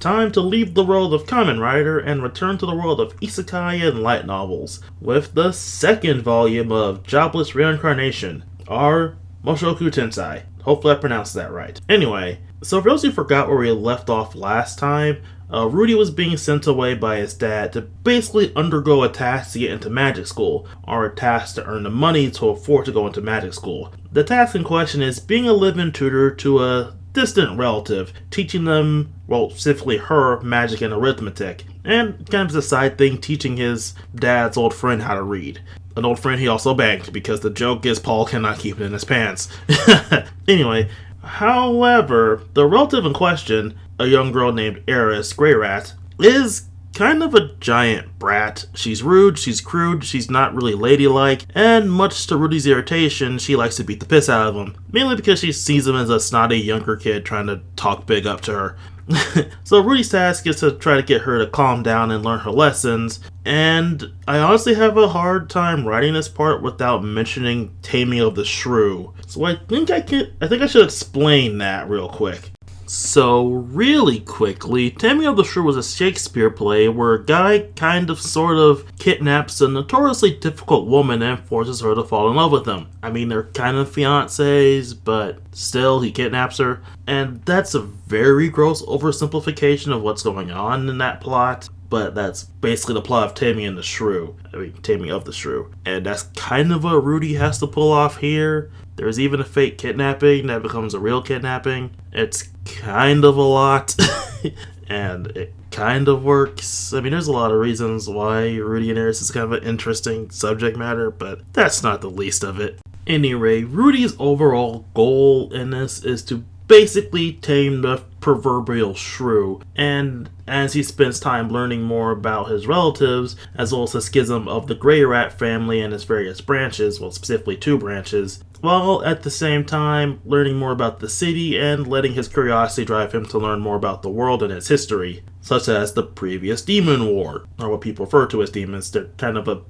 Time to leave the world of Kamen Rider and return to the world of isekai and light novels, with the second volume of Jobless Reincarnation, our Mushoku Tensei. Hopefully I pronounced that right. Anyway, so for those who forgot where we left off last time, Rudy was being sent away by his dad to basically undergo a task to get into magic school, or a task to earn the money to afford to go into magic school. The task in question is being a live-in tutor to a distant relative, teaching them, well, specifically her, magic and arithmetic, and kind of as a side thing, teaching his dad's old friend how to read. An old friend he also banged, because the joke is Paul cannot keep it in his pants. Anyway, however, the relative in question, a young girl named Eris Greyrat, is kind of a giant brat. She's rude, she's crude, she's not really ladylike, and much to Rudy's irritation, she likes to beat the piss out of him. Mainly because she sees him as a snotty younger kid trying to talk big up to her. So Rudy's task is to try to get her to calm down and learn her lessons, and I honestly have a hard time writing this part without mentioning Taming of the Shrew. So I think I should explain that real quick. So, really quickly, Taming of the Shrew was a Shakespeare play where a guy sort of kidnaps a notoriously difficult woman and forces her to fall in love with him. I mean, they're kind of fiancés, but still, he kidnaps her. And that's a very gross oversimplification of what's going on in that plot. But that's basically the plot of Taming of the Shrew. And that's kind of what Rudy has to pull off here. There's even a fake kidnapping that becomes a real kidnapping. It's kind of a lot. And it kind of works. I mean, there's a lot of reasons why Rudy and Eris is kind of an interesting subject matter, but that's not the least of it. Anyway, Rudy's overall goal in this is to basically tame the proverbial shrew, and as he spends time learning more about his relatives, as well as the schism of the Grey Rat family and its various branches, well, specifically 2 branches, while at the same time learning more about the city and letting his curiosity drive him to learn more about the world and its history, such as the previous Demon War, or what people refer to as demons. They're kind of a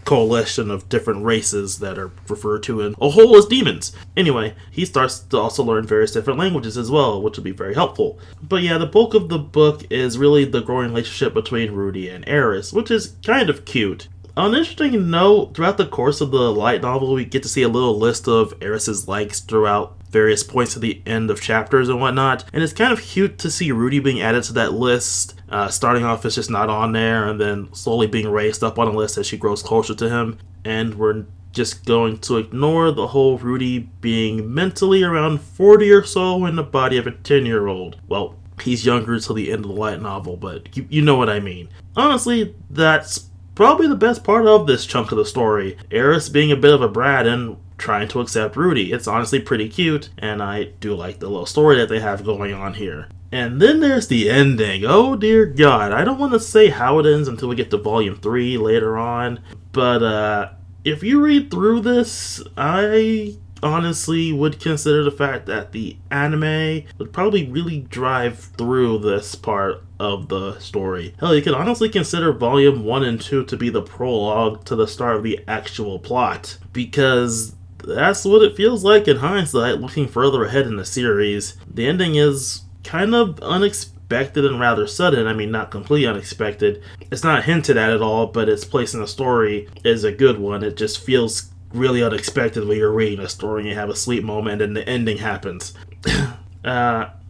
coalition of different races that are referred to in a whole as demons. Anyway, he starts to also learn various different languages as well, which will be very helpful. But yeah, the bulk of the book is really the growing relationship between Rudy and Eris, which is kind of cute. On an interesting note, throughout the course of the light novel, we get to see a little list of Eris's likes throughout various points at the end of chapters and whatnot, and it's kind of cute to see Rudy being added to that list, starting off as just not on there, and then slowly being raised up on a list as she grows closer to him, and we're just going to ignore the whole Rudy being mentally around 40 or so in the body of a 10-year-old. Well, he's younger till the end of the light novel, but you know what I mean. Honestly, that's probably the best part of this chunk of the story. Eris being a bit of a brat and trying to accept Rudy. It's honestly pretty cute, and I do like the little story that they have going on here. And then there's the ending. Oh dear God, I don't want to say how it ends until we get to volume 3 later on, but if you read through this, I honestly would consider the fact that the anime would probably really drive through this part of the story. Hell, you could honestly consider volume 1 and 2 to be the prologue to the start of the actual plot, because that's what it feels like in hindsight, looking further ahead in the series. The ending is kind of unexpected and rather sudden. I mean, not completely unexpected. It's not hinted at all, but its place in the story is a good one. It just feels really unexpected when you're reading a story and you have a sleep moment and the ending happens.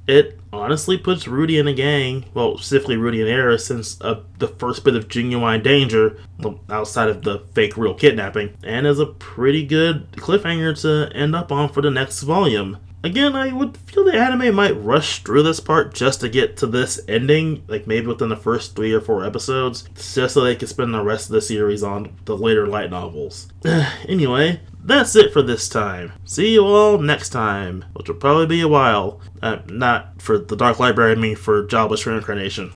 It honestly puts Rudy and the gang, well, specifically Rudy and Eris, since the first bit of genuine danger, outside of the fake real kidnapping, and is a pretty good cliffhanger to end up on for the next volume. Again, I would feel the anime might rush through this part just to get to this ending, like maybe within the first 3 or 4 episodes, just so they can spend the rest of the series on the later light novels. Anyway, that's it for this time. See you all next time, which will probably be a while. Not for the Dark Library, I mean for Jobless Reincarnation.